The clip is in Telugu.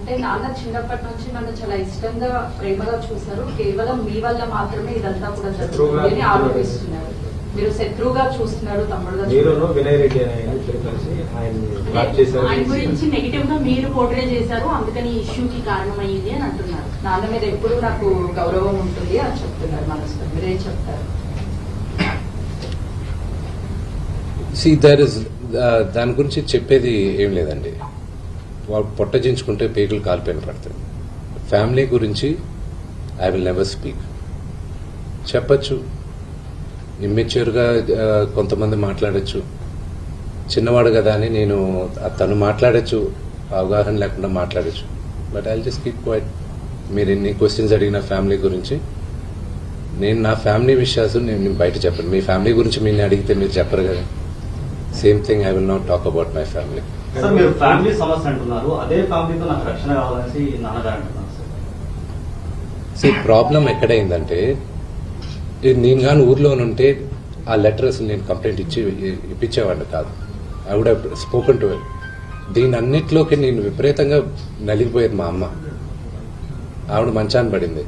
అంటే నాన్న చిన్నప్పటి నుంచి నన్ను చాలా ఇష్టంగా ప్రేమగా చూశారు, కేవలం మీ వల్ల మాత్రమే ఇదంతా కూడా జరుగుతుంది అని ఆరోపిస్తున్నారు. మీరు శత్రువుగా చూస్తున్నారు, తమ్ముడుగా వినయ్ రెడ్డి ఆయన గురించి నెగిటివ్ గా మీరు పోర్ట్రే చేశారు, అందుకని ఇష్యూకి కారణమైంది అని అంటున్నారు. నాన్న మీద ఎప్పుడు నాకు గౌరవం ఉంటుంది అని చెప్తున్నారు. మనసులో మీరేం చెప్తారు? దాని గురించి చెప్పేది ఏం లేదండి. వాడు పొట్టజించుకుంటే పేగులు కాలిపోయిన పడతాయి. ఫ్యామిలీ గురించి ఐ విల్ నెవర్ స్పీక్. చెప్పచ్చు, ఇమ్మెచ్యూర్గా కొంతమంది మాట్లాడచ్చు, చిన్నవాడు కదా అని నేను తను మాట్లాడచ్చు, అవగాహన లేకుండా మాట్లాడచ్చు. But I just keep quiet. మీరు ఎన్ని క్వశ్చన్స్ అడిగిన ఫ్యామిలీ గురించి, నేను నా ఫ్యామిలీ విషయాలు నేను బయట చెప్పను. మీ ఫ్యామిలీ గురించి మీరు అడిగితే మీరు చెప్పరు కదా. Same thing I will not talk about my family. Sir, మీరు ఫ్యామిలీ సమస్య అంటున్నారు, అదే ఫ్యామిలీతో నాకు రక్షణ కావాలని నాన్నగారు అంటున్నారు సార్. ప్రాబ్లం ఎక్కడైందంటే, నేను కానీ ఊర్లోనుంటే ఆ లెటర్ అసలు నేను కంప్లైంట్ ఇప్పించేవాడిని కాదు. I would have spoken to it. దీని అన్నిట్లోకి నేను విపరీతంగా నలిగిపోయేది మా అమ్మ. ఆవిడ మంచాన పడింది.